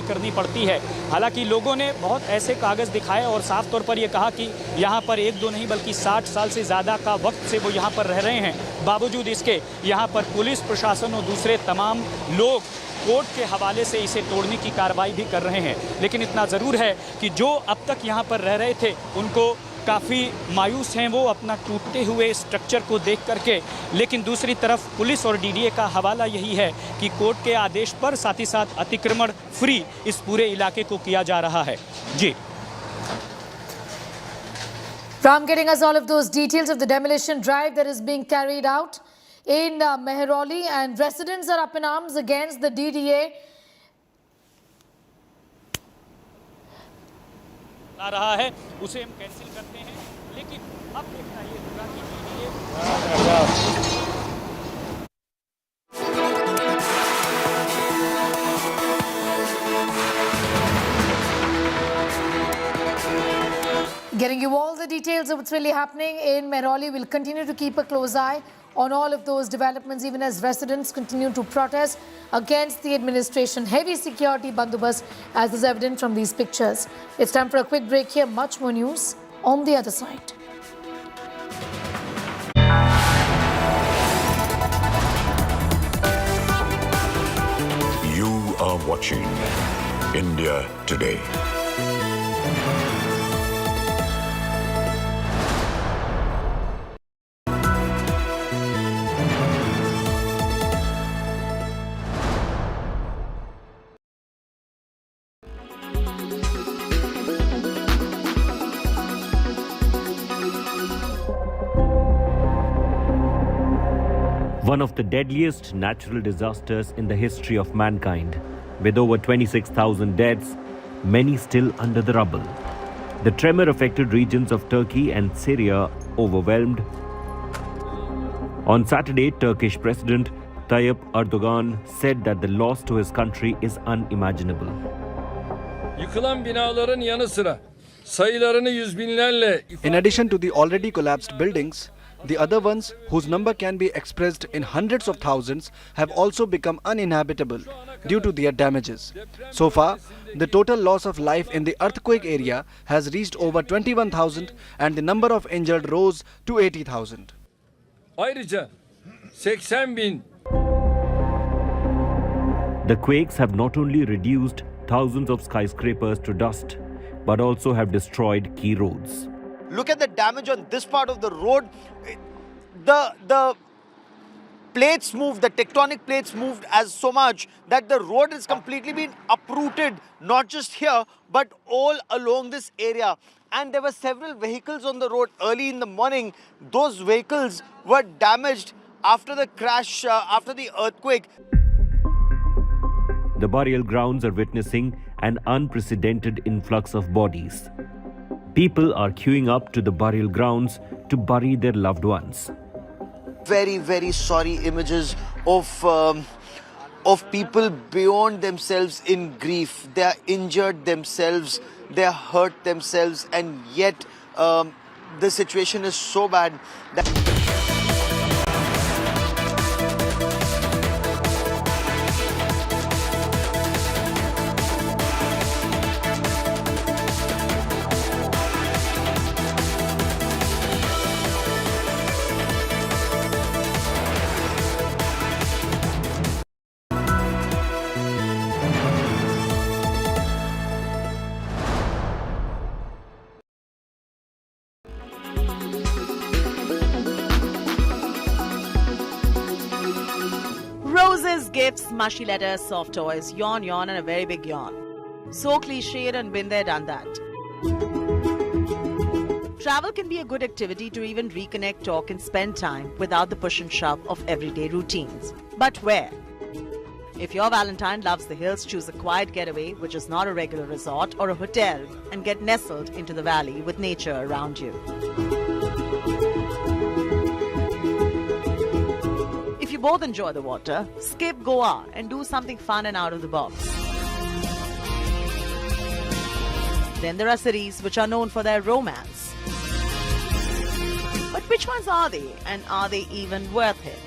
करनी पड़ती है। हालांकि लोगों ने बहुत ऐसे कागज़ दिखाए और साफ तौर पर यह कहा कि यहाँ पर एक दो नहीं बल्कि 60 साल से ज़्यादा का वक्त से वो यहाँ पर रह रहे हैं। बावजूद इसके यहाँ पर पुलिस प्रशासन और दूसरे तमाम लोग कोर्ट के हवाले से इसे तोड़ने की कार्रवाई भी कर रहे हैं। लेकिन इतना ज़रूर है कि जो अब तक यहाँ पर रह रहे थे उनको काफ़ी मायूस हैं वो अपना टूटते हुए स्ट्रक्चर को देख करके। लेकिन दूसरी तरफ पुलिस और डीडीए का हवाला यही है कि कोर्ट के आदेश पर साथ ही साथ अतिक्रमण फ्री इस पूरे इलाके को किया जा रहा है। जी, Ram getting us all of those details of the demolition drive that is being carried out in Mehrauli, and residents are up in arms against the DDA. आ रहा है उसे हम कैंसिल करते हैं, लेकिन अब देखना ये होगा कि Getting you all the details of what's really happening in Mehrauli. We'll continue to keep a close eye on all of those developments, even as residents continue to protest against the administration. Heavy security bandobast, as is evident from these pictures. It's time for a quick break here. Much more news on the other side. You are watching India Today. One of the deadliest natural disasters in the history of mankind, with over 26,000 deaths, many still under the rubble. The tremor-affected regions of Turkey and Syria overwhelmed. On Saturday, Turkish President Tayyip Erdogan said that the loss to his country is unimaginable. Yıkılan binaların yanı sıra sayılarını yüz binlerle. In addition to the already collapsed buildings, the other ones, whose number can be expressed in hundreds of thousands, have also become uninhabitable due to their damages. So far, the total loss of life in the earthquake area has reached over 21,000 and the number of injured rose to 80,000. Ayrıca 80.000. The quakes have not only reduced thousands of skyscrapers to dust, but also have destroyed key roads. Look at the damage on this part of the road. The plates moved, the tectonic plates moved as so much that the road has completely been uprooted, not just here, but all along this area. And there were several vehicles on the road early in the morning. Those vehicles were damaged after the crash, after the earthquake. The burial grounds are witnessing an unprecedented influx of bodies. People are queuing up to the burial grounds to bury their loved ones. Very, very sorry images of people beyond themselves in grief. They are injured themselves, they are hurt themselves, and yet the situation is so bad that Roses, gifts, mushy letters, soft toys, yawn, yawn, and a very big yawn. So cliched and been there, done that. Travel can be a good activity to even reconnect, talk, and spend time without the push and shove of everyday routines. But where? If your Valentine loves the hills, choose a quiet getaway, which is not a regular resort or a hotel, and get nestled into the valley with nature around you. If you both enjoy the water, skip Goa and do something fun and out of the box. Then there are cities which are known for their romance. But which ones are they, and are they even worth it?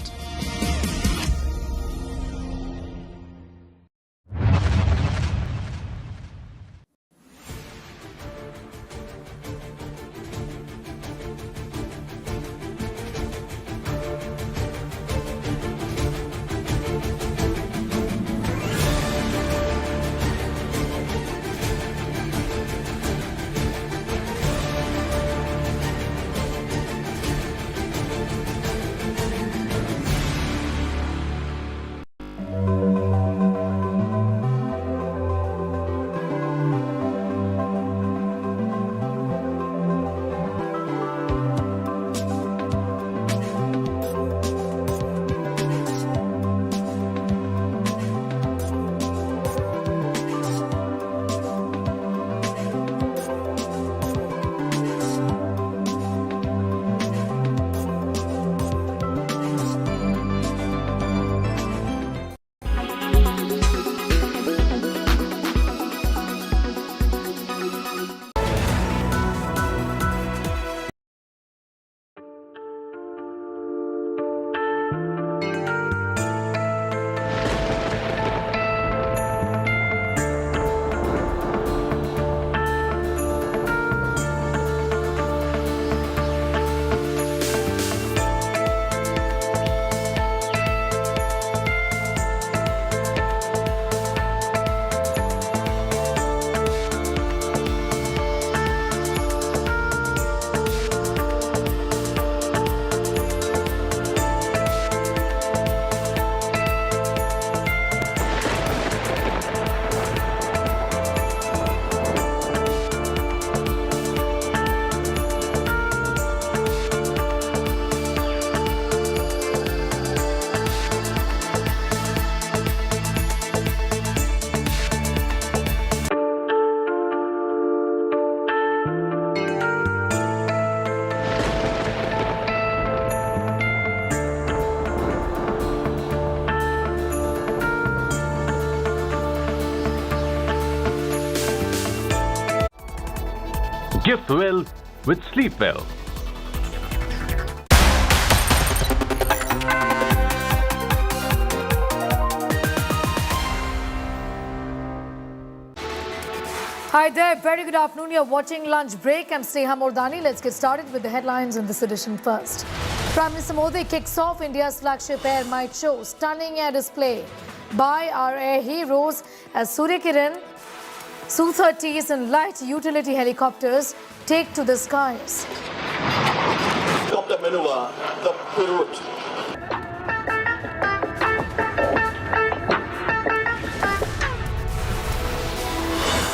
Gift well with Sleep Well. Hi there, very good afternoon. You're watching Lunch Break. I'm Sneha Mordani. Let's get started with the headlines in this edition first. Prime Minister Modi kicks off India's flagship air might show. Stunning air display by our air heroes as Surya Kiran, Su-30s and light utility helicopters take to the skies. Helicopter maneuver, the Pirut.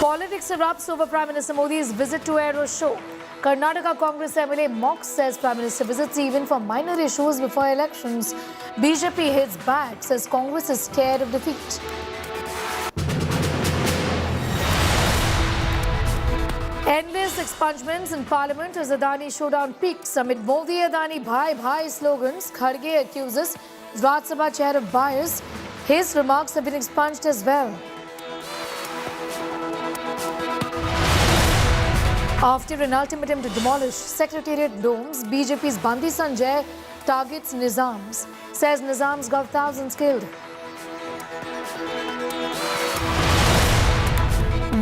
Politics erupts over Prime Minister Modi's visit to Aero Show. Kannada Congress MLA mocks says Prime Minister visits even for minor issues before elections. BJP hits back, says Congress is scared of defeat. Endless expungements in Parliament as Adani showdown peaks amid Modi Adani Bhai Bhai slogans. Kharge accuses Raj Sabha chair of bias. His remarks have been expunged as well. After an ultimatum to demolish Secretariat domes, BJP's Bandi Sanjay targets Nizams. Says Nizams got thousands killed.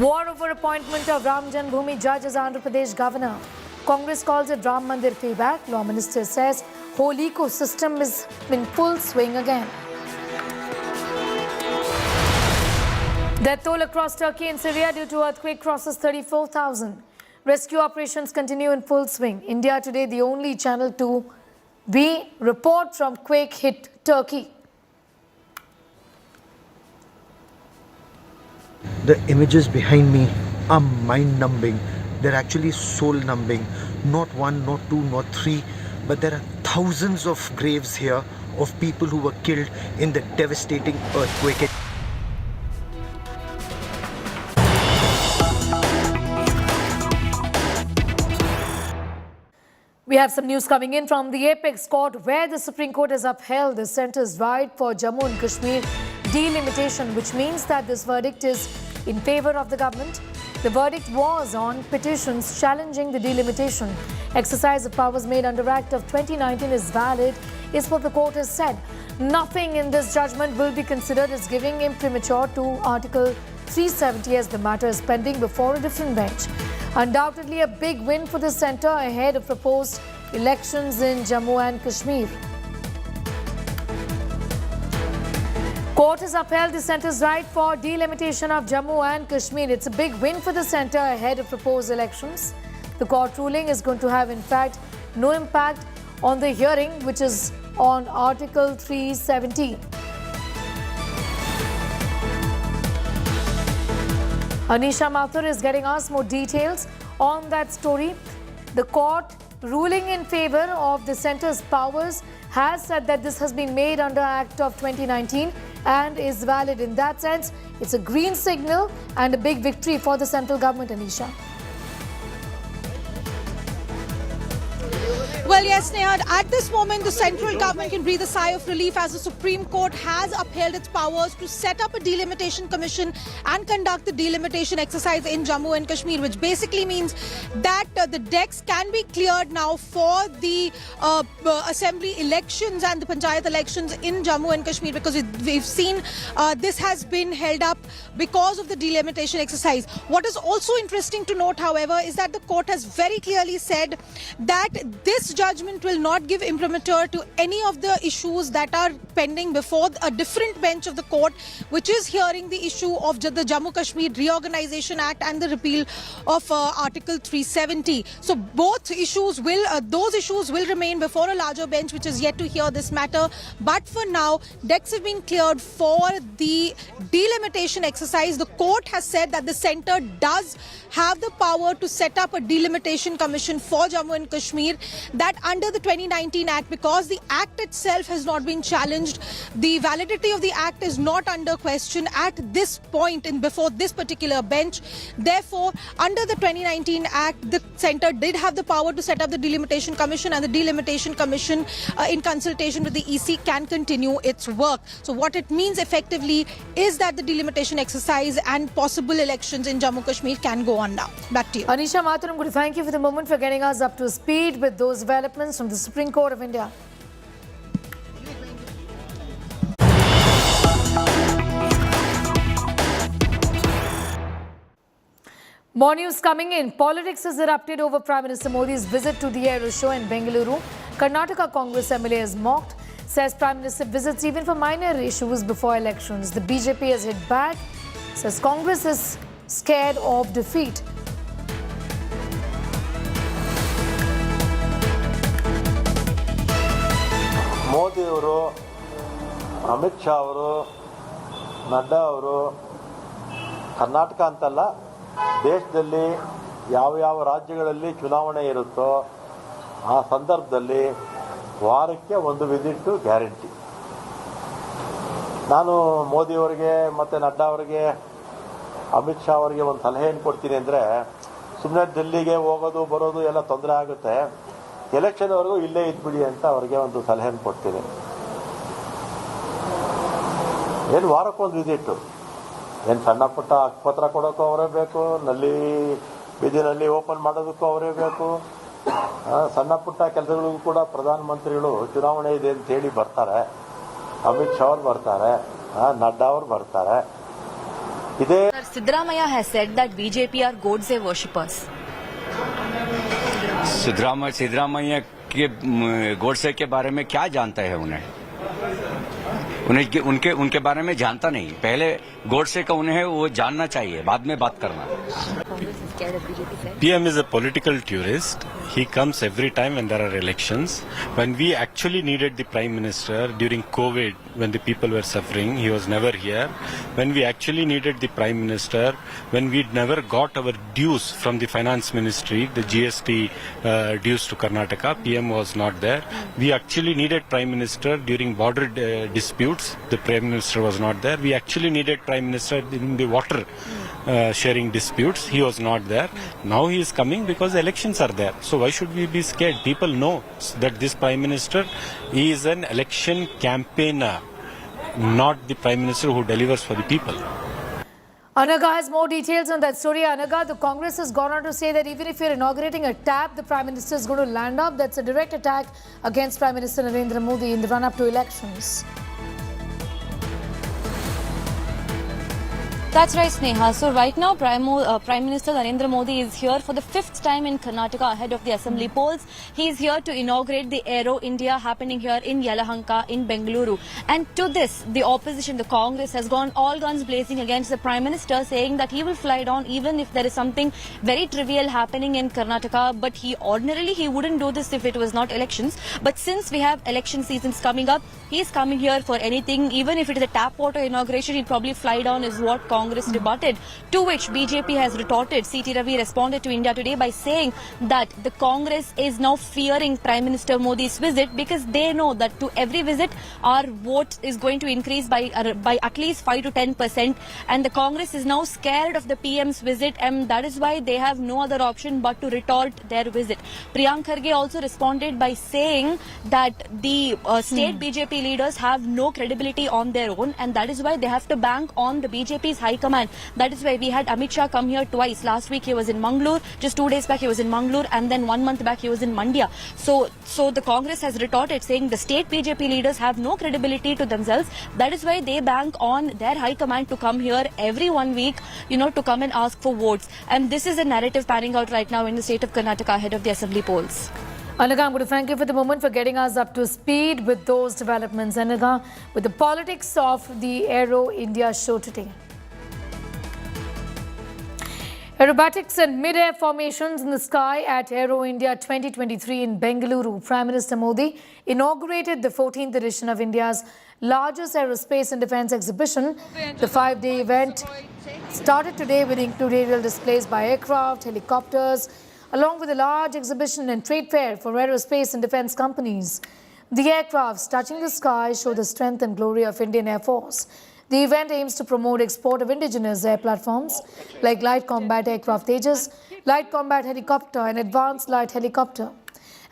War over appointment of Ram Janmabhoomi judge as Andhra Pradesh governor. Congress calls it Ram Mandir payback. Law Minister says whole ecosystem is in full swing again. Death toll across Turkey and Syria due to earthquake crosses 34,000. Rescue operations continue in full swing. India Today, the only channel to report from quake-hit Turkey. The images behind me are mind-numbing. They're actually soul-numbing. Not one, not two, not three, but there are thousands of graves here of people who were killed in the devastating earthquake. We have some news coming in from the Apex Court where the Supreme Court has upheld the centre's right for Jammu and Kashmir delimitation, which means that this verdict is in favour of the government. The verdict was on petitions challenging the delimitation. Exercise of powers made under Act of 2019 is valid, is what the court has said. Nothing in this judgment will be considered as giving imprimatur to Article 370 as the matter is pending before a different bench. Undoubtedly a big win for the centre ahead of proposed elections in Jammu and Kashmir. Court has upheld the centre's right for delimitation of Jammu and Kashmir. It's a big win for the centre ahead of proposed elections. The court ruling is going to have, in fact, no impact on the hearing, which is on Article 370. Anisha Mathur is getting us more details on that story. The court ruling in favour of the centre's powers has said that this has been made under Act of 2019 and is valid in that sense. It's a green signal and a big victory for the central government, Anisha. Well, yes, Neha, at this moment, the central government can breathe a sigh of relief as the Supreme Court has upheld its powers to set up a delimitation commission and conduct the delimitation exercise in Jammu and Kashmir, which basically means that the decks can be cleared now for the assembly elections and the panchayat elections in Jammu and Kashmir, because we've seen this has been held up because of the delimitation exercise. What is also interesting to note, however, is that the court has very clearly said that this judgment will not give imprimatur to any of the issues that are pending before a different bench of the court, which is hearing the issue of the Jammu Kashmir Reorganization Act and the repeal of Article 370. So both issues those issues will remain before a larger bench, which is yet to hear this matter. But for now, decks have been cleared for the delimitation exercise. The court has said that the centre does have the power to set up a delimitation commission for Jammu and Kashmir. that under the 2019 Act, because the Act itself has not been challenged, the validity of the Act is not under question at this point and before this particular bench. Therefore, under the 2019 Act, the centre did have the power to set up the Delimitation Commission, and the Delimitation Commission, in consultation with the EC, can continue its work. So what it means effectively is that the delimitation exercise and possible elections in Jammu Kashmir can go on now. Back to you. Anisha Mathur, I'm going to thank you for the moment for getting us up to speed with those developments from the Supreme Court of India. More news coming in. Politics has erupted over Prime Minister Modi's visit to the Aero Show in Bengaluru. Karnataka Congress MLA is mocked. Says Prime Minister visits even for minor issues before elections. The BJP has hit back. Says Congress is scared of defeat. Modi ಅವರು, ಅಮಿತ್ ಶಾ ಅವರು, ನಡ್ಡಾ ಅವರು ಕರ್ನಾಟಕ ಅಂತಲ್ಲ, ದೇಶದಲ್ಲಿ ಯಾವ ರಾಜ್ಯಗಳಲ್ಲಿ ಚುನಾವಣೆ ಇರುತ್ತೋ ಆ ಸಂದರ್ಭದಲ್ಲಿ ವಾರಕ್ಕೆ ಒಂದು ವಿಸಿಟ್ ಗ್ಯಾರಂಟಿ. ನಾನು ಮೋದಿ ಅವರಿಗೆ ಮತ್ತು ನಡ್ಡಾ ಅವರಿಗೆ, ಅಮಿತ್ ಶಾ ಅವರಿಗೆ ಒಂದು ಸಲಹೆ ಏನು ಕೊಡ್ತೀನಿ ಅಂದರೆ, ಸುಮ್ಮನೆ ಡೆಲ್ಲಿಗೆ ಹೋಗೋದು ಬರೋದು ಎಲ್ಲ ತೊಂದರೆ ಆಗುತ್ತೆ, ಎಲೆಕ್ಷನ್ವರೆಗೂ ಇಲ್ಲೇ ಇದ್ಬಿಡಿ ಅಂತ ಅವ್ರಿಗೆ ಒಂದು ಸಲಹೆಯನ್ನು ಕೊಡ್ತೀನಿ. ಏನು ವಾರಕ್ಕೊಂದು ವಿಸಿಟ್ಟು, ಏನು ಸಣ್ಣ ಪುಟ್ಟ ಹಕ್ಕುಪತ್ರ ಕೊಡೋಕ್ಕೂ ಅವರೇ ಬೇಕು, ನಲ್ಲಿ ಬೀದಿನಲ್ಲಿ ಓಪನ್ ಮಾಡೋದಕ್ಕೂ ಅವರೇ ಬೇಕು, ಸಣ್ಣ ಪುಟ್ಟ ಕೆಲಸಗಳಿಗೂ ಕೂಡ ಪ್ರಧಾನಮಂತ್ರಿಗಳು ಚುನಾವಣೆ ಇದೆ ಅಂತ ಹೇಳಿ ಬರ್ತಾರೆ, ಅಮಿತ್ ಶಾ ಅವರು ಬರ್ತಾರೆ, ನಡ್ಡಾ ಅವರು ಬರ್ತಾರೆ. ಇದೇ Siddaramaiah has said that BJP are Godse worshippers. Siddaramaiah के गोडसे के बारे में क्या जानता है उनके बारे में जानता नहीं. पहले गोडसे का उन्हें वो जानना चाहिए, बाद में बात करना. PM is a political tourist. He comes every time when there are elections. When we actually needed the Prime Minister during COVID, when the people were suffering, he was never here. When we actually needed the Prime Minister, when we never got our dues from the Finance Ministry, the GST dues to Karnataka, PM was not there. We actually needed Prime Minister during border disputes. The Prime Minister was not there. We actually needed Prime Minister during the water sharing disputes. He was not there. Now he is coming because elections are there. So why should we be scared? People know that this Prime Minister is an election campaigner, not the Prime Minister who delivers for the people. Anaga has more details on that story. Anaga, the Congress has gone on to say that even if you're inaugurating a tap, the Prime Minister is going to land up. That's a direct attack against Prime Minister Narendra Modi in the run-up to elections. That's right, Sneha. So right now, Prime Minister Narendra Modi is here for the 5th time in Karnataka ahead of the assembly polls. He is here to inaugurate the Aero India happening here in Yelahanka in Bengaluru. And to this, the opposition, the Congress, has gone all guns blazing against the Prime Minister, saying that he will fly down even if there is something very trivial happening in Karnataka. But he wouldn't do this if it was not elections. But since we have election seasons coming up, he is coming here for anything. Even if it is a tap water inauguration, he'd probably fly down, is what Congress rebutted. To which BJP has retorted. C.T. Ravi responded to India Today by saying that the Congress is now fearing Prime Minister Modi's visit because they know that to every visit our vote is going to increase by at least 5 to 10%, and the Congress is now scared of the PM's visit, and that is why they have no other option but to retort their visit. Priyank Kharge also responded by saying that the state BJP leaders have no credibility on their own, and that is why they have to bank on the BJP's high command. That is why we had Amit Shah come here twice. Last week he was in Mangalore, just 2 days back he was in Mangalore, and then 1 month back he was in Mandya. So the Congress has retorted saying the state BJP leaders have no credibility to themselves. That is why they bank on their high command to come here every 1 week, to come and ask for votes. And this is a narrative panning out right now in the state of Karnataka ahead of the assembly polls. Anaga, I'm going to thank you for the moment for getting us up to speed with those developments. Anaga, with the politics of the Aero India show today. Aerobatics and mid-air formations in the sky at Aero India 2023 in Bengaluru. Prime Minister Modi inaugurated the 14th edition of India's largest aerospace and defence exhibition. The 5-day event started today with included aerial displays by aircraft, helicopters, along with a large exhibition and trade fair for aerospace and defense companies. The aircrafts touching the sky show the strength and glory of Indian Air Force. The event aims to promote export of indigenous air platforms like light combat aircraft Tejas, light combat helicopter and advanced light helicopter.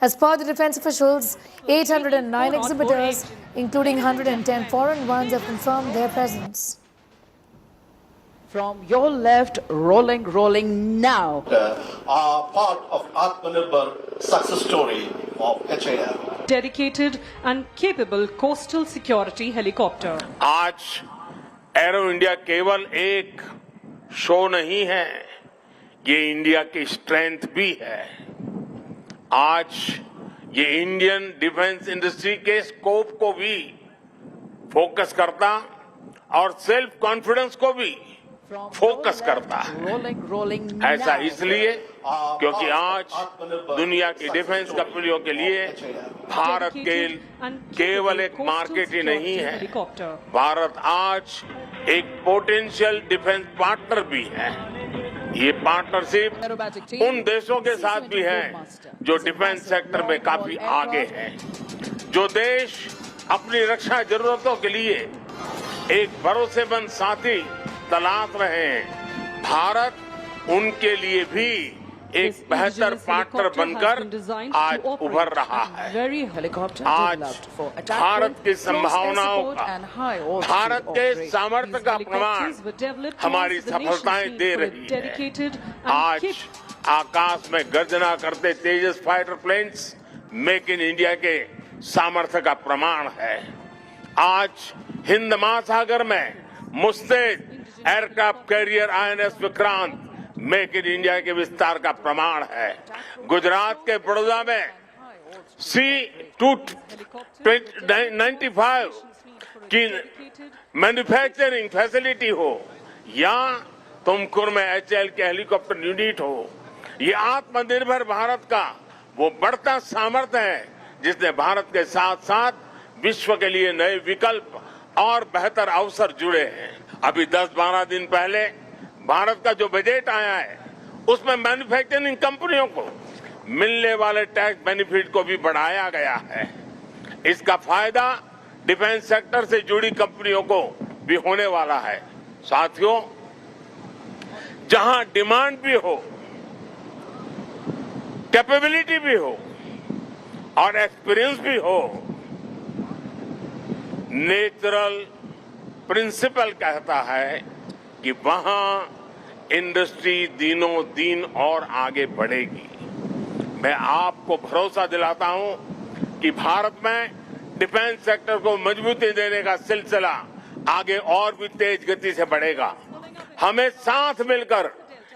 As per the defense officials, 809 exhibitors, including 110 foreign ones, have confirmed their presence. From your left, rolling now. Are part of Atmanirbhar success story of HAL. Dedicated and capable coastal security helicopter. आज arrow India केवल एक show नहीं है, ये India की strength भी है। आज ये इंडियन डिफेंस इंडस्ट्री के स्कोप को भी फोकस करता और सेल्फ कॉन्फिडेंस को भी फोकस करता है। ऐसा इसलिए क्योंकि आज दुनिया की डिफेंस कंपनियों के लिए भारत केवल एक मार्केट ही नहीं है, भारत आज एक पोटेंशियल डिफेंस पार्टनर भी है। ये पार्टनरशिप उन देशों के साथ भी है जो डिफेंस सेक्टर में काफी आगे हैं, जो देश अपनी रक्षा जरूरतों के लिए एक भरोसेमंद साथी तलाश रहे हैं। भारत उनके लिए भी एक बेहतर पार्टनर बनकर आज उभर रहा है। आज भारत की संभावनाओं का, भारत के सामर्थ्य का प्रमाण हमारी सफलताएं दे रही है। आज आकाश में गर्जना करते Tejas fighter planes make in India के सामर्थ्य का प्रमाण है। आज हिंद महासागर में मुस्तैद aircraft carrier INS Vikrant make in India के विस्तार का प्रमाण है। गुजरात के बड़ौदा में C-295 की मैन्युफैक्चरिंग फैसिलिटी हो या तुमकुर में HAL के हेलीकॉप्टर यूनिट हो, ये आत्मनिर्भर भारत का वो बढ़ता सामर्थ्य है जिसने भारत के साथ साथ विश्व के लिए नए विकल्प और बेहतर अवसर जुड़े हैं। अभी 10-12 दिन पहले भारत का जो बजट आया है उसमें मैन्युफैक्चरिंग कंपनियों को मिलने वाले टैक्स बेनिफिट को भी बढ़ाया गया है। इसका फायदा डिफेंस सेक्टर से जुड़ी कंपनियों को भी होने वाला है। साथियों, जहां डिमांड भी हो, कैपेबिलिटी भी हो और एक्सपीरियंस भी हो, नेचुरल प्रिंसिपल कहता है कि वहां इंडस्ट्री दिनों दिन और आगे बढ़ेगी। मैं आपको भरोसा दिलाता हूं कि भारत में डिफेंस सेक्टर को मजबूती देने का सिलसिला आगे और भी तेज गति से बढ़ेगा। हमें साथ मिलकर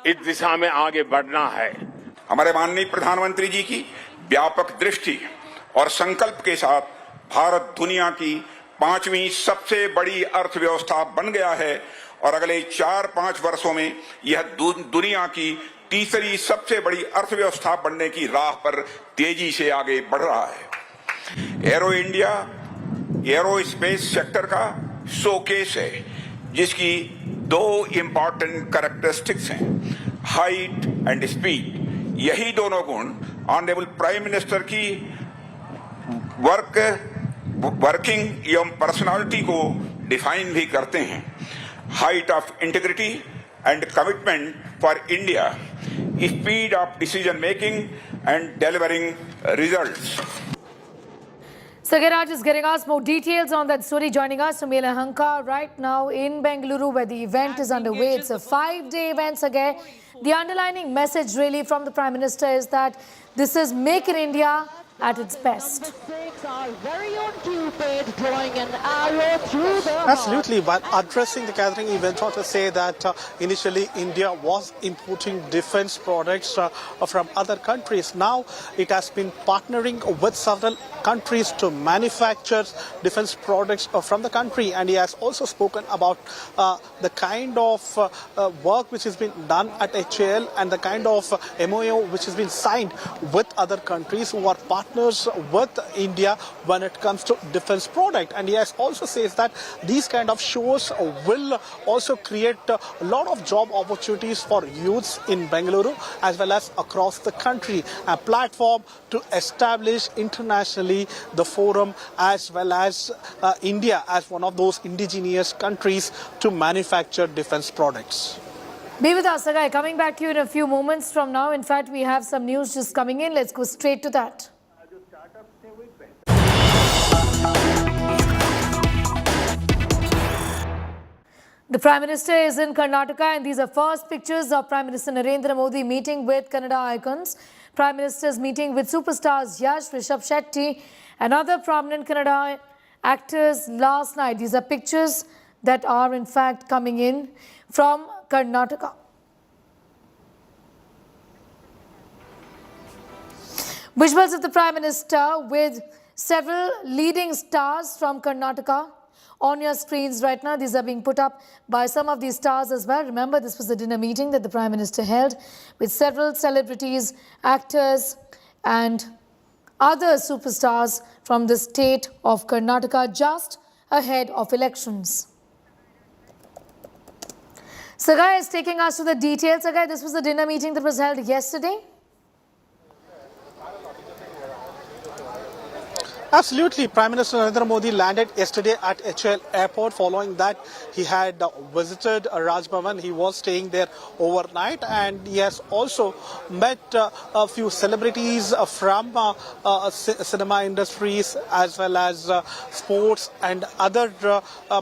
इस दिशा में आगे बढ़ना है। हमारे माननीय प्रधानमंत्री जी की व्यापक दृष्टि और संकल्प के साथ भारत दुनिया की 5वीं सबसे बड़ी अर्थव्यवस्था बन गया है और अगले 4-5 वर्षों में यह दुनिया की तीसरी सबसे बड़ी अर्थव्यवस्था बनने की राह पर तेजी से आगे बढ़ रहा है। Arrow India arrow space sector का शोकेस है, जिसकी 2 इम्पॉर्टेंट कैरेक्टरिस्टिक्स हैं, हाइट एंड स्पीड। यही दोनों गुण ऑनरेबल प्राइम मिनिस्टर की वर्किंग एवं पर्सनालिटी को डिफाइन भी करते हैं। Height of integrity and commitment for India, speed of decision making and delivering results. Sagaraj is getting us more details on that story. Joining us from Yelahanka right now in Bengaluru, where the event is underway. It's a 5-day event, Sagar. The underlining message really from the Prime Minister is that this is Make in India at its best. Our very own Cupid drawing an arrow through the heart. Absolutely. While addressing the gathering, he went on to say that initially India was importing defense products from other countries. Now it has been partnering with several countries to manufacture defense products from the country, and he has also spoken about the kind of work which has been done at HAL and the kind of MOU which has been signed with other countries who are partnering partners with India when it comes to defense product. And he has also says that these kind of shows will also create a lot of job opportunities for youths in Bengaluru as well as across the country. A platform to establish internationally the forum as well as India as one of those indigenous countries to manufacture defense products. Be with us, Sagai. Coming back to you in a few moments from now. In fact, we have some news just coming in. Let's go straight to that. The Prime Minister is in Karnataka, and these are first pictures of Prime Minister Narendra Modi meeting with Kannada icons. Prime Minister's meeting with superstars Yash, Rishabh Shetty and other prominent Kannada actors last night. These are pictures that are in fact coming in from Karnataka. Visuals of the Prime Minister with several leading stars from Karnataka on your screens right now. These are being put up by some of these stars as well. Remember, this was a dinner meeting that the Prime Minister held with several celebrities, actors and other superstars from the state of Karnataka just ahead of elections. Sagai is taking us to the details. Sagai, this was a dinner meeting that was held yesterday. Absolutely. Prime Minister Narendra Modi landed yesterday at HL Airport. Following that, he had visited Raj Bhavan. He was staying there overnight, and he has also met a few celebrities from cinema industries as well as sports and other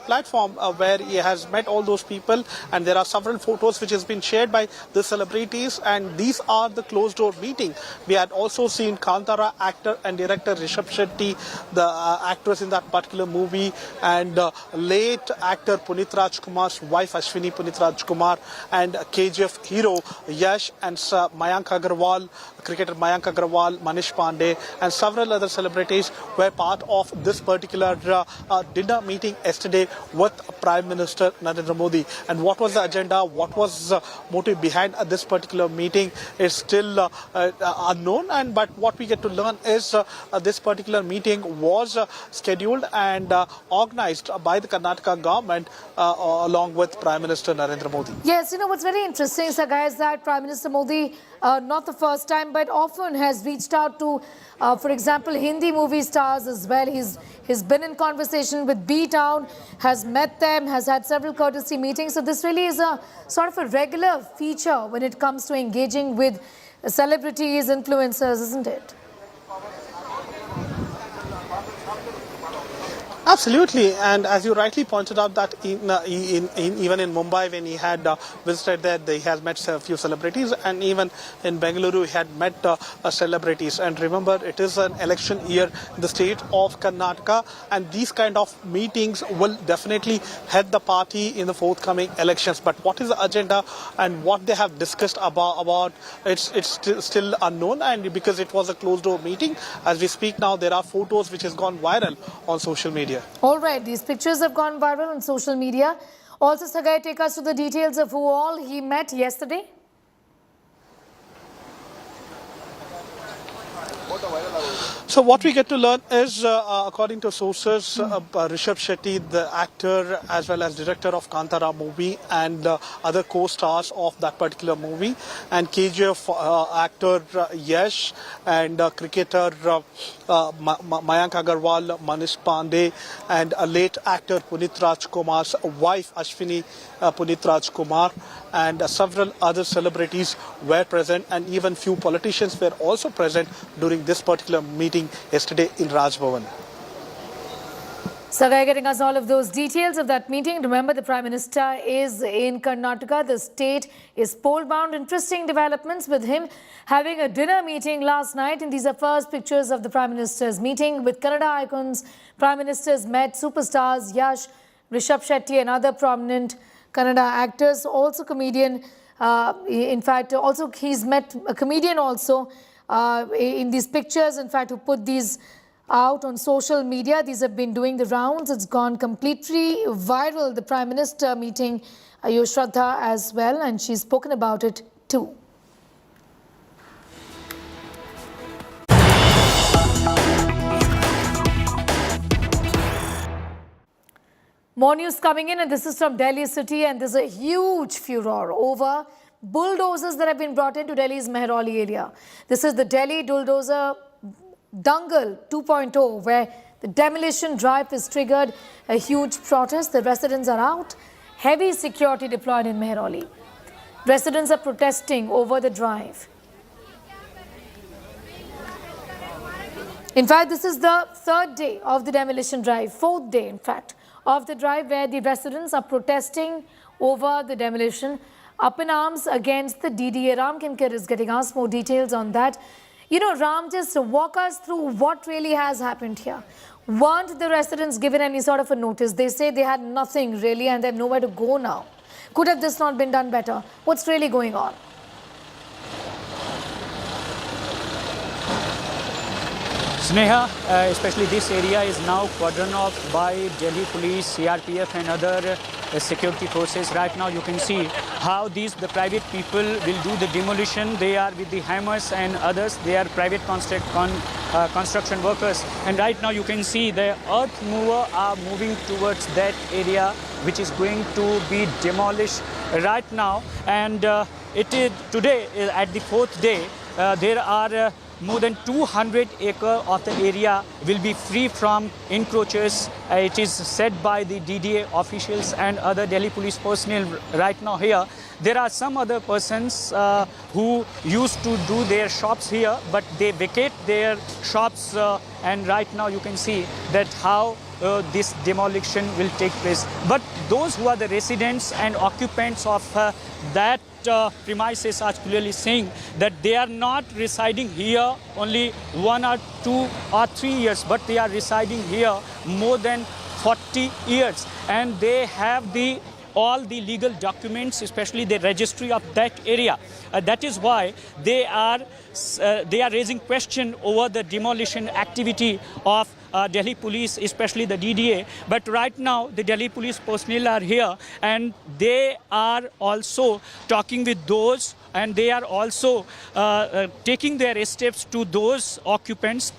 platform where he has met all those people. And there are several photos which has been shared by the celebrities, and these are the closed door meeting. We had also seen Kantara actor and director Rishabh Shetty, the actress in that particular movie, and late actor Punit Rajkumar's wife Ashwini Punit Rajkumar, and KGF hero Yash, and Mayank Agarwal, cricketer Mayank Agarwal, Manish Pandey, and several other celebrities were part of this particular dinner meeting yesterday with Prime Minister Narendra Modi. And what was the agenda, what was the motive behind this particular meeting is still unknown. But what we get to learn is this particular meeting was scheduled and organized by the Karnataka government along with Prime Minister Narendra Modi. Yes, you know what's very interesting, Sagai, is that Prime Minister Modi, not the first time, but often has reached out to, for example, Hindi movie stars as well. He's been in conversation with B-Town, has met them, has had several courtesy meetings. So this really is a sort of a regular feature when it comes to engaging with celebrities, influencers, isn't it? Absolutely, and as you rightly pointed out that even in Mumbai when he had visited there, he has met a few celebrities, and even in Bengaluru he had met celebrities. And remember, it is an election year in the state of Karnataka, and these kind of meetings will definitely head the party in the forthcoming elections. But what is the agenda and what they have discussed about it's still unknown, and because it was a closed door meeting, as we speak now, there are photos which has gone viral on social media. All right, these pictures have gone viral on social media. Also, Sagai, take us to the details of who all he met yesterday. So what we get to learn is, according to sources, Rishabh Shetty, the actor as well as director of Kantara movie, and other co-stars of that particular movie, and KGF actor Yash, and cricketer Mayank Agarwal, Manish Pandey, and late actor Punit Rajkumar's wife Ashwini Punit Rajkumar, and several other celebrities were present, and even few politicians were also present during this particular meeting yesterday in Raj Bhavan. Sagai getting us all of those details of that meeting. Remember, the Prime Minister is in Karnataka. The state is poll-bound. Interesting developments with him having a dinner meeting last night. And these are first pictures of the Prime Minister's meeting with Kannada icons. Prime Ministers met superstars Yash, Rishabh Shetty and other prominent Kannada actors. Also comedian, in fact, also he's met a comedian also in these pictures, in fact, who put these out on social media. These have been doing the rounds. It's gone completely viral, the Prime Minister meeting Shraddha as well, and she's spoken about it too. More news coming in, and this is from Delhi city, and there's a huge furor over bulldozers that have been brought into Delhi's Mehrauli area. This is the Delhi bulldozer Dangal 2.0, where the demolition drive has triggered a huge protest. The residents are out. Heavy security deployed in Mehrauli. Residents are protesting over the drive. In fact, this is the third day of the demolition drive, fourth day, in fact, of the drive where the residents are protesting over the demolition, up in arms against the DDA. Ram Kinkar is getting us more details on that. You know, Ram, just walk us through what really has happened here. Weren't the residents given any sort of a notice? They say they had nothing really and they have nowhere to go now. Could have this not been done better? What's really going on? Sneha, especially this area is now cordoned off by Delhi police, CRPF and other security forces. Right now you can see how the private people will do the demolition. They are with the hammers and others. They are private construction workers. And right now you can see the earth mover are moving towards that area which is going to be demolished right now. And it is today at the fourth day, there are more than 200 acres of the area will be free from encroachers. It is said by the DDA officials and other Delhi police personnel right now here. There are some other persons who used to do their shops here, but they vacate their shops and right now you can see that how this demolition will take place. But those who are the residents and occupants of that premises are clearly saying that they are not residing here only 1 or 2 or 3 years, but they are residing here more than 40 years, and they have all the legal documents, especially the registry of that area. That is why they are raising question over the demolition activity of Delhi police, especially the DDA. But right now the Delhi police personnel are here and they are also talking with those, and they are also taking their steps to those occupants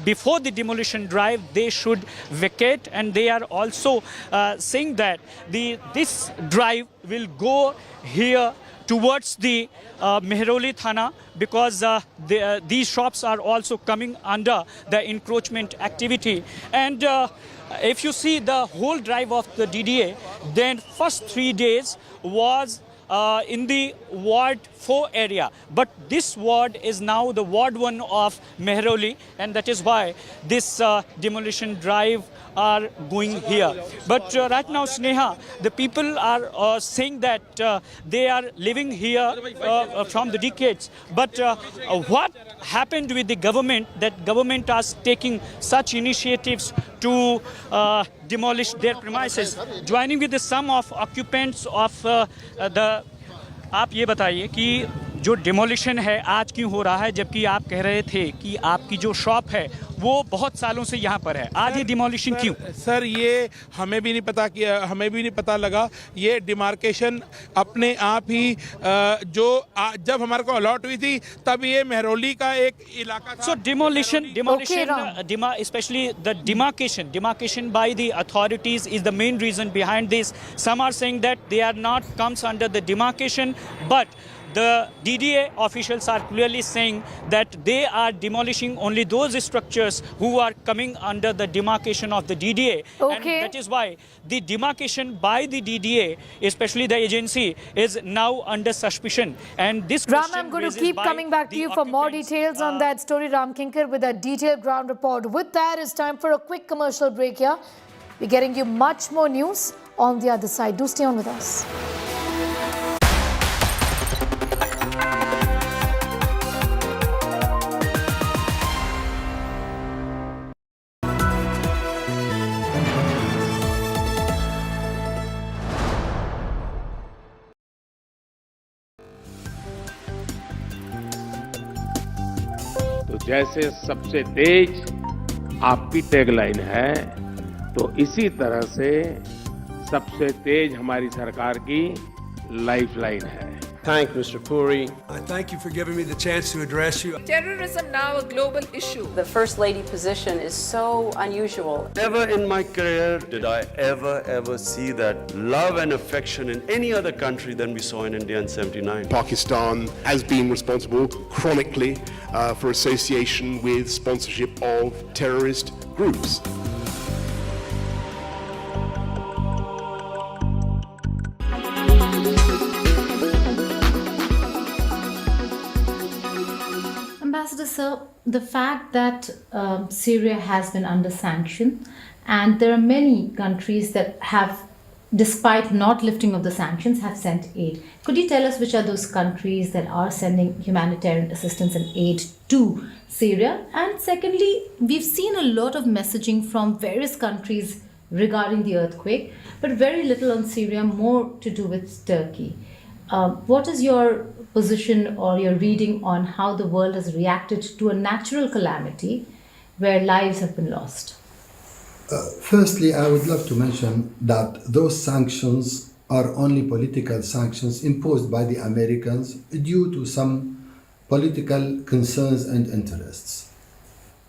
before the demolition drive. They should vacate, and they are also saying that this drive will go here towards the Mehrauli Thana, because these shops are also coming under the encroachment activity. And if you see the whole drive of the DDA, then first 3 days was in the Ward 4 area, but this ward is now the Ward 1 of Mehrauli, and that is why this demolition drive are going here. But right now, Sneha, the people are saying that they are living here from the decades. But what happened with the government, that government is taking such initiatives to demolish their premises? Joining with some of occupants of the, आप ये बताइए कि जो demolition है आज क्यों हो रहा है, जबकि आप कह रहे थे कि आपकी जो शॉप है वो बहुत सालों से यहाँ पर है, आज ये डिमोलिशन क्यों? सर ये हमें भी नहीं पता लगा। ये डिमार्केशन अपने आप ही जब हमारे को अलॉट हुई थी तब ये मेहरौली का एक इलाका था। So demolition, especially the demarcation by the authorities is the main reason behind this. Some are saying that they are not comes under the demarcation, but the DDA officials are clearly saying that they are demolishing only those structures who are coming under the demarcation of the DDA. Okay. And that is why the demarcation by the DDA, especially the agency, is now under suspicion. And this Ram, I'm going to keep coming back to you for more details on that story. Ram Kinkar with a detailed ground report. With that, it's time for a quick commercial break here. We're getting you much more news on the other side. Do stay on with us. तो जैसे सबसे तेज आपकी tagline है, तो इसी तरह से सबसे तेज हमारी सरकार की लाइफलाइन है। thank Mr. Puri. I thank you for giving me the chance to address you. Terrorism now a global issue. The First Lady position is so unusual. Never in my career did I ever see that love and affection in any other country than we saw in India in '79. Pakistan has been responsible chronically for association with sponsorship of terrorist groups. Ambassador Sir, the fact that Syria has been under sanction, and there are many countries that have, despite not lifting of the sanctions, have sent aid. Could you tell us which are those countries that are sending humanitarian assistance and aid to Syria? And secondly, we've seen a lot of messaging from various countries regarding the earthquake, but very little on Syria, more to do with Turkey. What is your position or your reading on how the world has reacted to a natural calamity where lives have been lost? Firstly, I would love to mention that those sanctions are only political sanctions imposed by the Americans due to some political concerns and interests.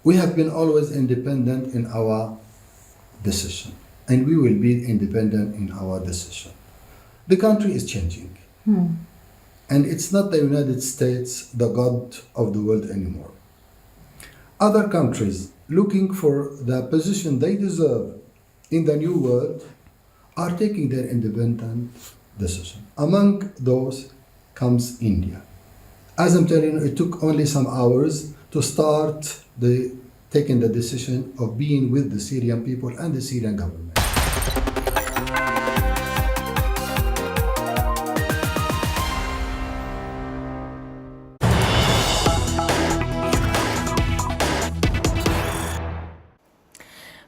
We have been always independent in our decision, and we will be independent in our decision. The country is changing. And it's not the United States, the God of the world anymore. Other countries looking for the position they deserve in the new world are taking their independent decision. Among those comes India. As I'm telling you, it took only some hours to start taking the decision of being with the Syrian people and the Syrian government.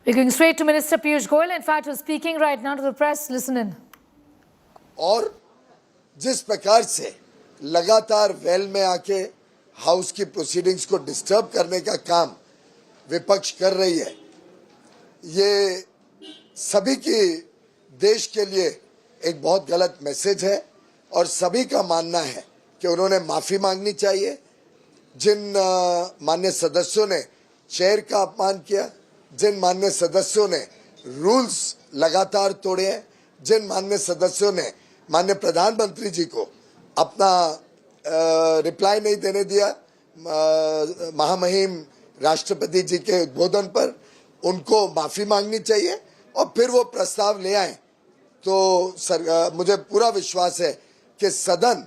We're going straight to Minister Piyush Goyal. In fact, who's speaking right now to the press. Listen in. और जिस प्रकार से लगातार well में आके house की proceedings को disturb करने का काम विपक्ष कर रही है, ये सभी की देश के लिए एक बहुत गलत मैसेज है और सभी का मानना है कि उन्होंने माफी मांगनी चाहिए। जिन माननीय सदस्यों ने चेयर का अपमान किया, जिन माननीय सदस्यों ने रूल्स लगातार तोड़े हैं, जिन माननीय सदस्यों ने माननीय प्रधानमंत्री जी को अपना रिप्लाई नहीं देने दिया महामहिम राष्ट्रपति जी के उद्बोधन पर, उनको माफी मांगनी चाहिए और फिर वो प्रस्ताव ले आए तो मुझे पूरा विश्वास है कि सदन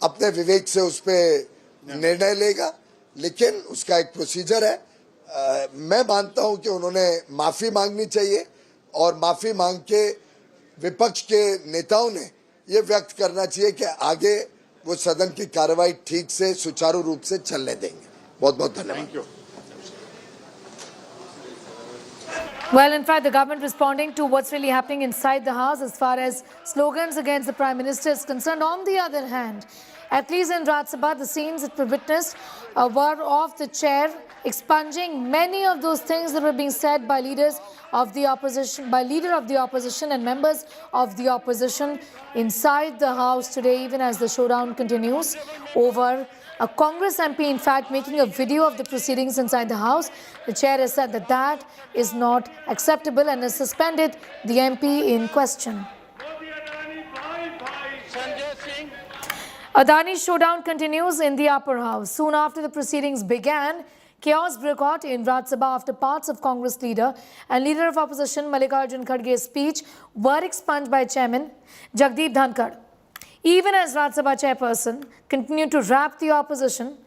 अपने विवेक से उस पर निर्णय लेगा, लेकिन उसका एक प्रोसीजर है। मैं मानता हूं कि उन्होंने माफी मांगनी चाहिए और माफी मांग के विपक्ष के नेताओं ने ये व्यक्त करना चाहिए कि आगे वो सदन की कार्रवाई ठीक से सुचारू रूप से चलने देंगे। बहुत बहुत धन्यवाद। Well, in fact, the government responding to what's really happening inside the house as far as slogans against the Prime Minister is concerned. On the other hand, at least in Rajya Sabha, the scenes that we witnessed were of the chair expunging many of those things that were being said by leaders of the opposition, by leader of the opposition and members of the opposition inside the house today, even as the showdown continues over a Congress MP, in fact, making a video of the proceedings inside the house. The chair has said that that is not acceptable and has suspended the MP in question. Adani's showdown continues in the upper house. Soon after the proceedings began, chaos broke out in Rajya Sabha after parts of Congress leader and leader of opposition Mallikarjun Kharge's speech were expunged by Chairman Jagdeep Dhankar. Even as Rajya Sabha chairperson continued to rap the opposition,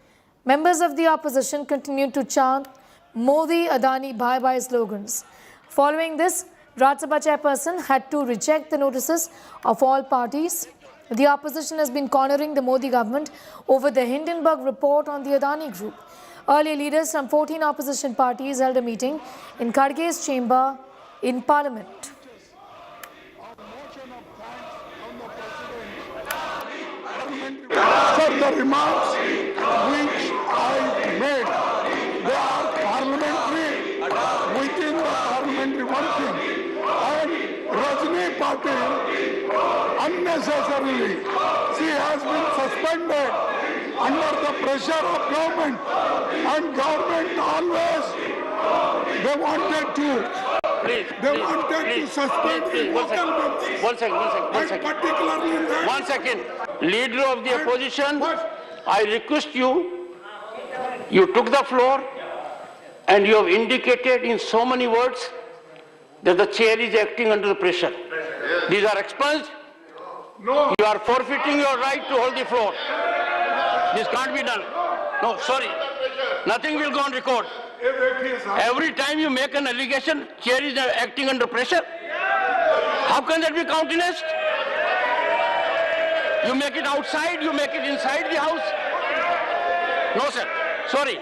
members of the opposition continued to chant Modi, Adani, bye-bye slogans. Following this, Rajya Sabha chairperson had to reject the notices of all parties. The opposition has been cornering the Modi government over the Hindenburg report on the Adani group. Earlier, leaders from 14 opposition parties held a meeting in Kharge's chamber in Parliament. Sir, the remarks which I made, they are parliamentary, within the parliamentary working. And Rajni Patil unnecessarily Prematurely, she has been suspended under the pressure of government, and government always they wanted to suspend the local members. One second. Particularly that. 1 second. Leader of the opposition, I request you, you took the floor and you have indicated in so many words that the chair is acting under pressure. These are expunged. No. You are forfeiting your right to hold the floor. This can't be done. No, sorry. Nothing will go on record. Every time you make an allegation, chair is acting under pressure. How can that be countenanced? You make it outside, you make it inside the house. No, sir. Sorry.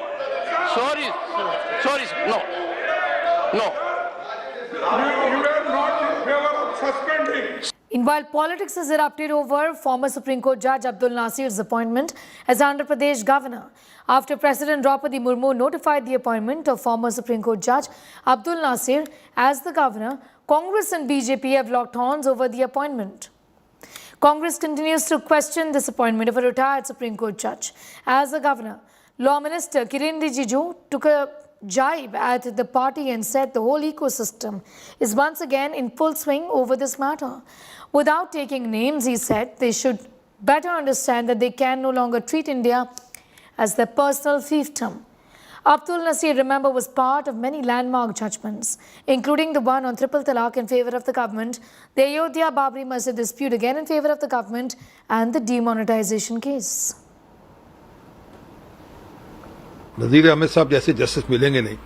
No. You were not in favor of suspending. Meanwhile, politics has erupted over former Supreme Court Judge Abdul Nasir's appointment as Andhra Pradesh governor. After President Draupadi Murmu notified the appointment of former Supreme Court Judge Abdul Nasir as the governor, Congress and BJP have locked horns over the appointment. Congress continues to question this appointment of a retired Supreme Court judge as the governor. Law Minister Kiren Rijiju took a jibe at the party and said the whole ecosystem is once again in full swing over this matter. Without taking names, he said they should better understand that they can no longer treat India as their personal fiefdom. Abdul Nasir, remember, was part of many landmark judgments, including the one on triple talaq in favor of the government, the Ayodhya Babri Masjid dispute again in favor of the government, and the demonetization case. नज़ीर अहमद साहब जैसे justice मिलेंगे नहीं,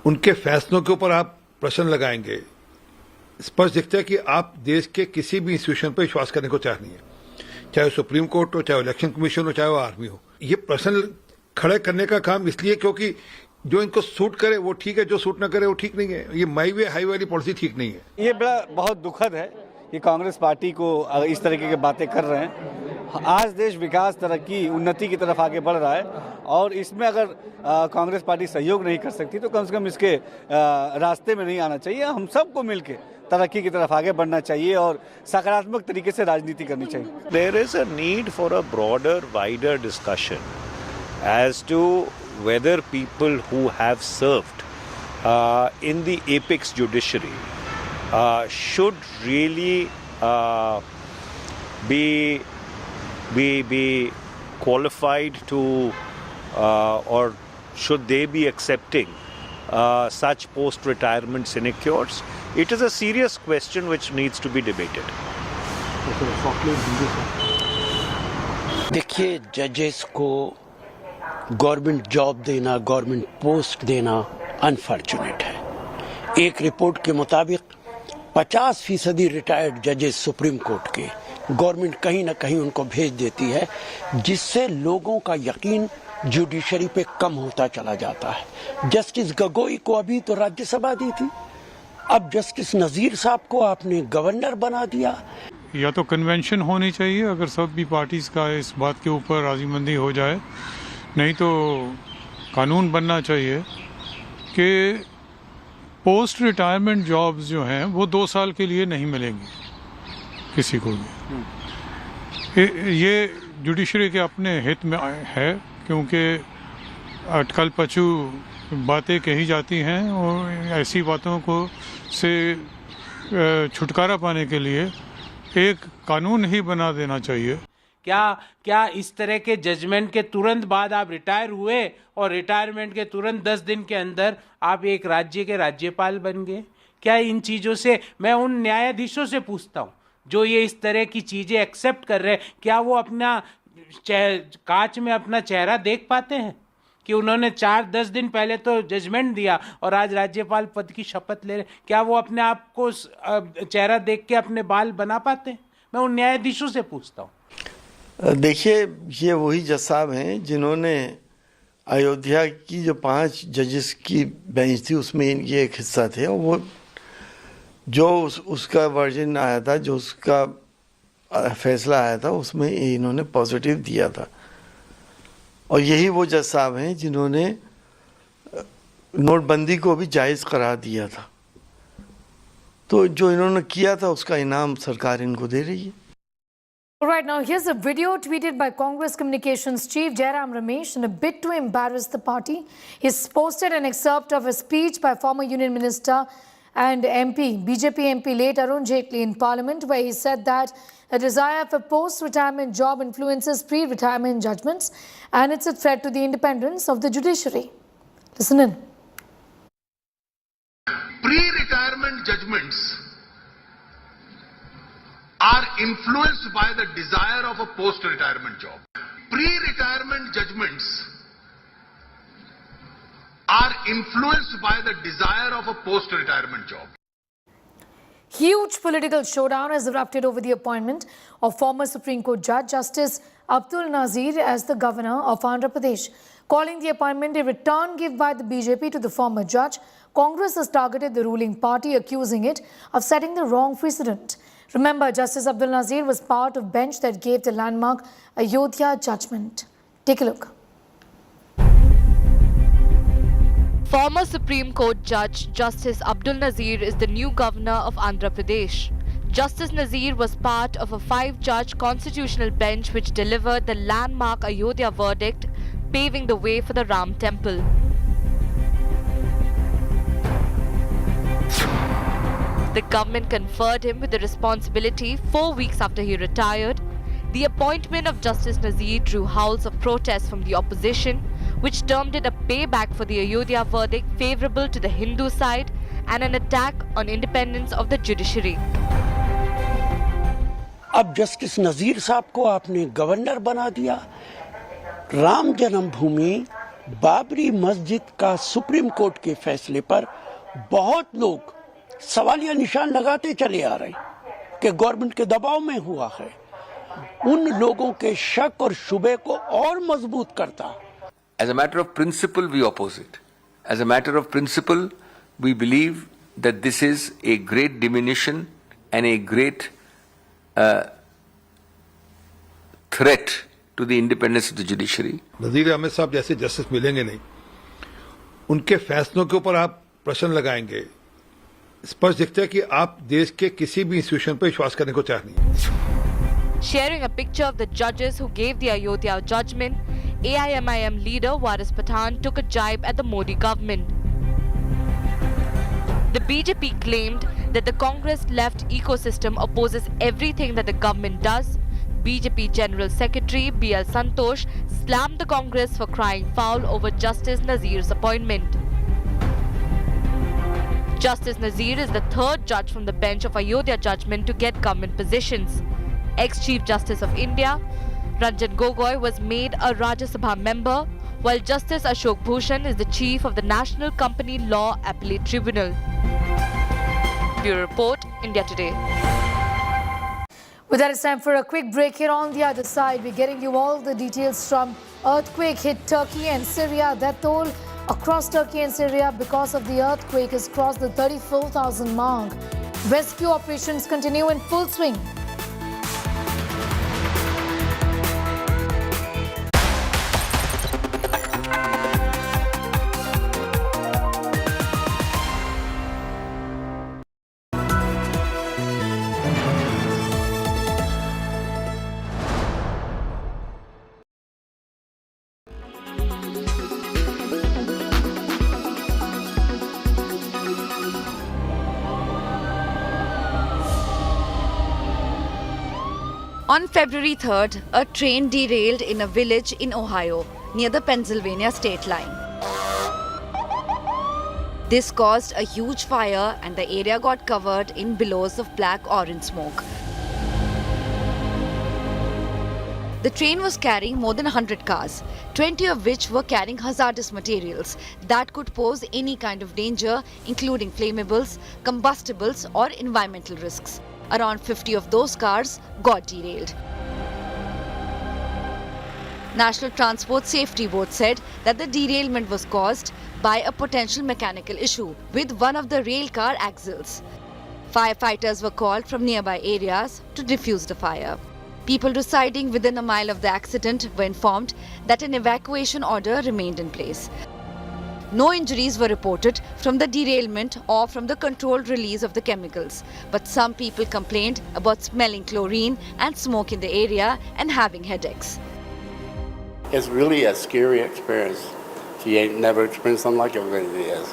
उनके फैसलों के ऊपर आप प्रश्न लगाएंगे, स्पष्ट दिखता है कि आप देश के किसी भी इंस्टीट्यूशन पर विश्वास करने को चाह नहीं है, चाहे सुप्रीम कोर्ट हो, चाहे इलेक्शन कमीशन हो, चाहे वो आर्मी हो। ये प्रश्न खड़े करने का काम इसलिए क्योंकि जो इनको सूट करे वो ठीक है, जो सूट ना करे वो ठीक नहीं है। ये माई वे हाई वाली पॉलिसी ठीक नहीं है। ये बहुत दुखद है कि कांग्रेस पार्टी को इस तरीके की बातें कर रहे हैं। आज देश विकास, तरक्की, उन्नति की तरफ आगे बढ़ रहा है और इसमें अगर कांग्रेस पार्टी सहयोग नहीं कर सकती तो कम से कम इसके रास्ते में नहीं आना चाहिए। हम सबको मिलकर तरक्की की तरफ आगे बढ़ना चाहिए और सकारात्मक तरीके से राजनीति करनी चाहिए। There is a need for a broader, wider discussion as to whether people who have served in the apex judiciary should really be qualified to or should they be accepting such post-retirement sinecures. It is a serious question which needs to be debated. देखिए, जजेस को government job देना, government post देना unfortunate है। एक report के मुताबिक 50% retired जजेस सुप्रीम कोर्ट के गवर्नमेंट कहीं ना कहीं उनको भेज देती है, जिससे लोगों का यकीन जुडिशरी पे कम होता चला जाता है। जस्टिस गगोई को अभी तो राज्यसभा दी थी, अब जस्टिस नजीर साहब को आपने गवर्नर बना दिया। या तो कन्वेंशन होनी चाहिए अगर सब भी पार्टीज का इस बात के ऊपर राजीमंदी हो जाए, नहीं तो कानून बनना चाहिए कि पोस्ट रिटायरमेंट जॉब्स जो हैं वो 2 साल के लिए नहीं मिलेंगी किसी को भी। ये जुडिशरी के अपने हित में है क्योंकि अटकल पचू बातें कही जाती हैं और ऐसी बातों को से छुटकारा पाने के लिए एक कानून ही बना देना चाहिए। क्या इस तरह के जजमेंट के तुरंत बाद आप रिटायर हुए और रिटायरमेंट के तुरंत 10 दिन के अंदर आप एक राज्य के राज्यपाल बन गए? क्या इन चीज़ों से मैं उन न्यायाधीशों से पूछता हूँ जो ये इस तरह की चीज़ें एक्सेप्ट कर रहे हैं, क्या वो अपना कांच में अपना चेहरा देख पाते हैं कि उन्होंने 4-10 दिन पहले तो जजमेंट दिया और आज राज्यपाल पद की शपथ ले रहे? क्या वो अपने आप को चेहरा देख के अपने बाल बना पाते हैं? मैं उन न्यायाधीशों से पूछता हूँ। देखिए, ये वही जज साहब हैं जिन्होंने अयोध्या की जो 5 जजेस की बेंच थी उसमें ये एक हिस्सा थे, और वो जो उसका वर्जन आया था, जो उसका फैसला आया था, उसमें इन्होंने पॉजिटिव दिया था। और यही वो जज साहब हैं जिन्होंने नोटबंदी को भी जायज़ करार दिया था। तो जो इन्होंने किया था उसका इनाम सरकार इनको दे रही है। All right, now here's a video tweeted by Congress Communications Chief Jairam Ramesh in a bid to embarrass the party. He's posted an excerpt of a speech by former Union Minister and BJP MP late Arun Jaitley in Parliament, where he said that a desire for post-retirement job influences pre-retirement judgments and it's a threat to the independence of the judiciary. Listen in. Pre-retirement judgments are influenced by the desire of a post-retirement job. Pre-retirement judgments are influenced by the desire of a post-retirement job. Huge political showdown has erupted over the appointment of former Supreme Court Judge Justice Abdul Nazir as the Governor of Andhra Pradesh. Calling the appointment a return gift by the BJP to the former judge, Congress has targeted the ruling party, accusing it of setting the wrong precedent. Remember, Justice Abdul Nazir was part of bench that gave the landmark Ayodhya judgment. Take a look. Former Supreme Court Judge Justice Abdul Nazir is the new governor of Andhra Pradesh. Justice Nazir was part of a 5-judge constitutional bench which delivered the landmark Ayodhya verdict, paving the way for the Ram Temple. The government conferred him with the responsibility 4 weeks after he retired. The appointment of Justice Nazir drew howls of protest from the opposition, which termed it a payback for the Ayodhya verdict favourable to the Hindu side and an attack on independence of the judiciary. अब justice नजीर साहब को आपने governor बना दिया। राम जन्मभूमि बाबरी मस्जिद का supreme court के फैसले पर बहुत लोग सवालिया निशान लगाते चले आ रहे हैं कि गवर्नमेंट के दबाव में हुआ है। उन लोगों के शक और शुबे को और मजबूत करता। As a matter of principle, we oppose it. As a matter of principle, we believe that this is a great diminution and a great threat to the independence of the judiciary. Nazir Ahmad साहब जैसे justice मिलेंगे नहीं, उनके फैसलों के ऊपर आप प्रश्न लगाएंगे। स्पष्ट दिखता है कि आप देश के किसी भी इंस्टीट्यूशन पर विश्वास करने को चाह नहीं है। Sharing a picture of the judges who gave the Ayodhya judgment, AIMIM leader Waris Pathan took a jibe at the Modi government. The BJP claimed that the Congress-left ecosystem opposes everything that the government does. BJP General Secretary B.L. Santosh slammed the Congress for crying foul over Justice Nazir's appointment. Justice Nazir is the 3rd judge from the bench of Ayodhya judgment to get government positions. Ex-Chief Justice of India, Ranjan Gogoi was made a Rajya Sabha member, while Justice Ashok Bhushan is the chief of the National Company Law Appellate Tribunal. Bureau Report, India Today. With that, it's time for a quick break. Here on the other side, we're getting you all the details from earthquake hit Turkey and Syria. That toll across Turkey and Syria because of the earthquake has crossed the 34,000 mark. Rescue operations continue in full swing. On February 3rd, a train derailed in a village in Ohio, near the Pennsylvania state line. This caused a huge fire and the area got covered in billows of black-orange smoke. The train was carrying more than 100 cars, 20 of which were carrying hazardous materials that could pose any kind of danger, including flammables, combustibles, or environmental risks. Around 50 of those cars got derailed. National Transport Safety Board said that the derailment was caused by a potential mechanical issue with one of the rail car axles. Firefighters were called from nearby areas to defuse the fire. People residing within a mile of the accident were informed that an evacuation order remained in place. No injuries were reported from the derailment or from the controlled release of the chemicals, but some people complained about smelling chlorine and smoke in the area and having headaches. It's really a scary experience. She ain't never experienced something like it really is.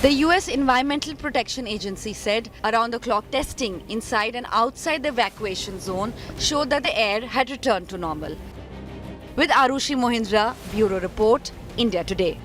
The US Environmental Protection Agency said around-the-clock testing inside and outside the evacuation zone showed that the air had returned to normal. With Arushi Mohindra, Bureau Report, India Today.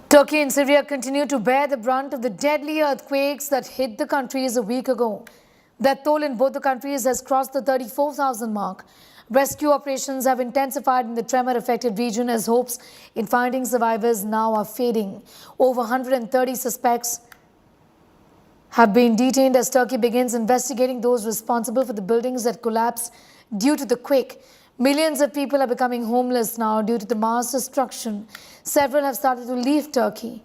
Turkey and Syria continue to bear the brunt of the deadly earthquakes that hit the countries a week ago. Death toll in both the countries has crossed the 34,000 mark. Rescue operations have intensified in the tremor-affected region as hopes in finding survivors now are fading. Over 130 suspects have been detained as Turkey begins investigating those responsible for the buildings that collapsed due to the quake. Millions of people are becoming homeless now due to the mass destruction. Several have started to leave Turkey.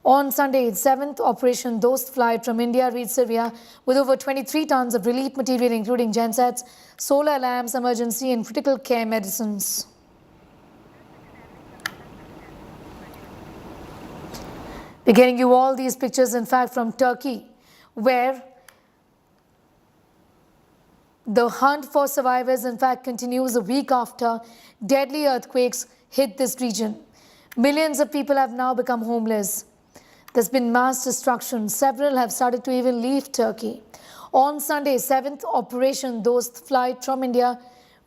On Sunday, 7th Operation Dost flight from India reached Syria with over 23 tons of relief material including gensets, solar lamps, emergency and critical care medicines. We're getting you all these pictures, in fact, from Turkey, where the hunt for survivors, in fact, continues a week after deadly earthquakes hit this region. Millions of people have now become homeless. There's been mass destruction. Several have started to even leave Turkey. On Sunday, 7th Operation Dost flight from India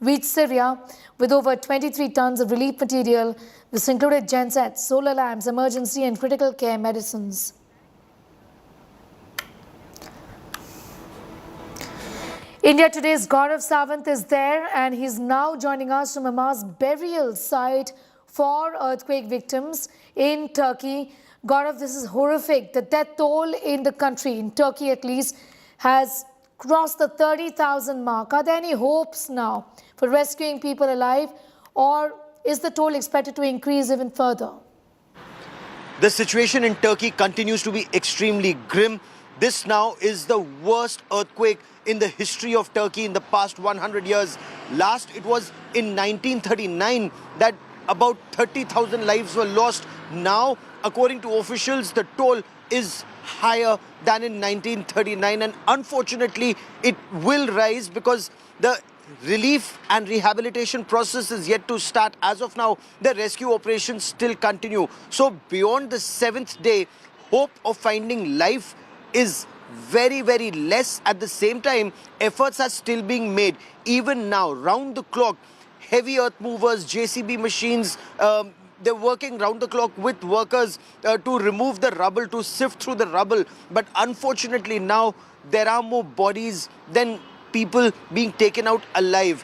reached Syria with over 23 tons of relief material. This included gensets, solar lamps, emergency and critical care medicines. India Today's Gaurav Sawant is there and he's now joining us from a mass burial site for earthquake victims in Turkey. Gaurav, this is horrific. The death toll in the country, in Turkey at least, has crossed the 30,000 mark. Are there any hopes now for rescuing people alive, or is the toll expected to increase even further? The situation in Turkey continues to be extremely grim. This now is the worst earthquake in the history of Turkey in the past 100 years. Last, it was in 1939 that about 30,000 lives were lost. Now, according to officials, the toll is higher than in 1939, and unfortunately it will rise because the relief and rehabilitation process is yet to start. As of now, the rescue operations still continue. So beyond the 7th day, hope of finding life is very, very less. At the same time, efforts are still being made. Even now, round the clock, heavy earth movers, JCB machines, they're working round the clock with workers to remove the rubble, to sift through the rubble. But unfortunately now, there are more bodies than people being taken out alive.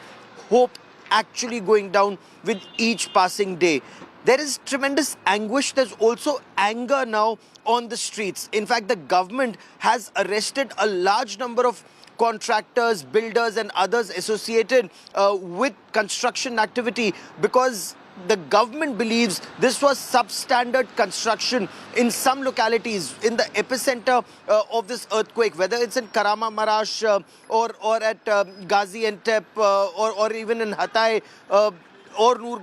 Hope actually going down with each passing day. There is tremendous anguish. There's also anger now on the streets. In fact, the government has arrested a large number of contractors, builders and others associated with construction activity because the government believes this was substandard construction in some localities in the epicenter of this earthquake, whether it's in Kahramanmaraş or at Gaziantep or even in Hatay or Nur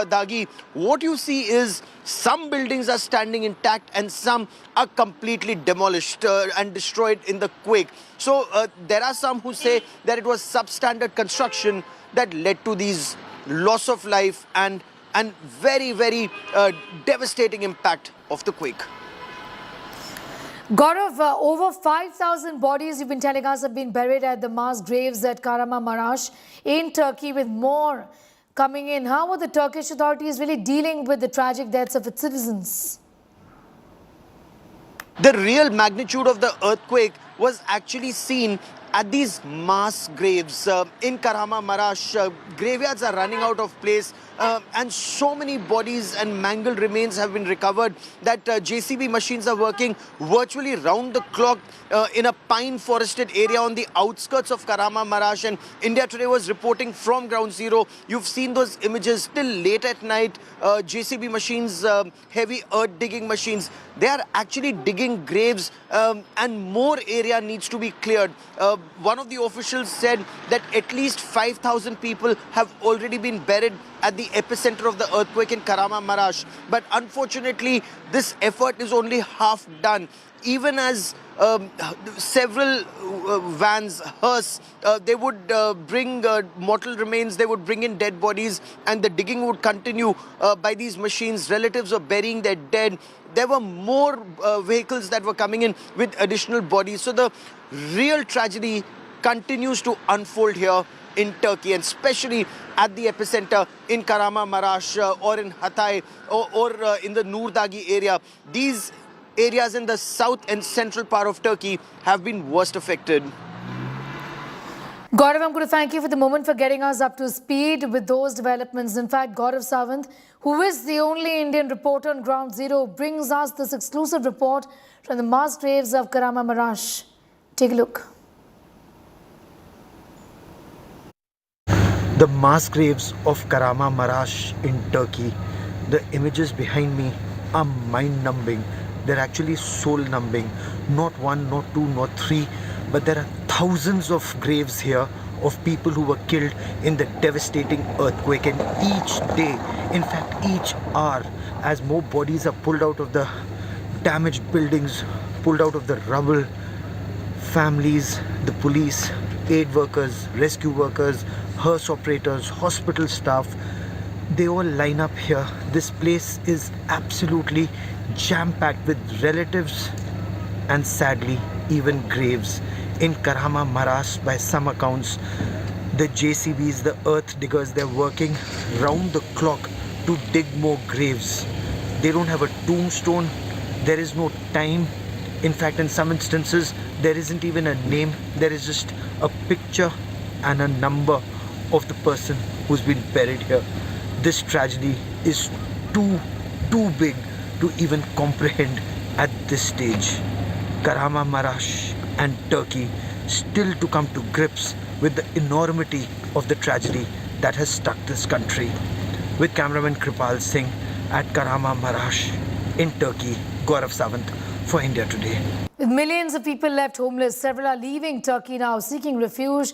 Dagi. What you see is some buildings are standing intact and some are completely demolished and destroyed in the quake. So there are some who say that it was substandard construction that led to these loss of life and very, very devastating impact of the quake. Gaurav, over 5,000 bodies, you've been telling us, have been buried at the mass graves at Kahramanmaraş in Turkey, with more coming in. How are the Turkish authorities really dealing with the tragic deaths of its citizens? The real magnitude of the earthquake was actually seen at these mass graves in Kahraman-Marash. Graveyards are running out of place. And so many bodies and mangled remains have been recovered that JCB machines are working virtually round the clock in a pine forested area on the outskirts of Kahraman-Marash. And India Today was reporting from ground zero. You've seen those images till late at night. JCB machines, heavy earth digging machines, they are actually digging graves and more area needs to be cleared. One of the officials said that at least 5,000 people have already been buried at the epicenter of the earthquake in Kahraman-Marash. But unfortunately, this effort is only half done. Even as several vans, hearse, they would bring mortal remains, they would bring in dead bodies, and the digging would continue by these machines. Relatives were burying their dead. There were more vehicles that were coming in with additional bodies. So the real tragedy continues to unfold here in Turkey, and especially at the epicenter in Kahraman-Marash or in Hatay or in the Nurdagi area. These areas in the south and central part of Turkey have been worst affected. Gaurav, I'm going to thank you for the moment for getting us up to speed with those developments. In fact, Gaurav Sawant, who is the only Indian reporter on ground zero, brings us this exclusive report from the mass graves of Kahraman-Marash. Take a look. The mass graves of Kahraman-Marash in Turkey. The images behind me are mind-numbing. They're actually soul-numbing. Not one, not two, not three, but there are thousands of graves here of people who were killed in the devastating earthquake. And each day, in fact each hour, as more bodies are pulled out of the damaged buildings, pulled out of the rubble, families, the police, aid workers, rescue workers, hearse operators, hospital staff, they all line up here. This place is absolutely jam-packed with relatives and sadly even graves. In Kahraman-Marash, by some accounts, the JCBs, the earth diggers, they're working round the clock to dig more graves. They don't have a tombstone, there is no time. In fact, in some instances, there isn't even a name, there is just a picture and a number of the person who's been buried here. This tragedy is too big to even comprehend at this stage. Kahraman-Marash and Turkey still to come to grips with the enormity of the tragedy that has struck this country. With cameraman Kripal Singh at Kahraman-Marash in Turkey, Gaurav Sawant for India Today. With millions of people left homeless, several are leaving Turkey now, seeking refuge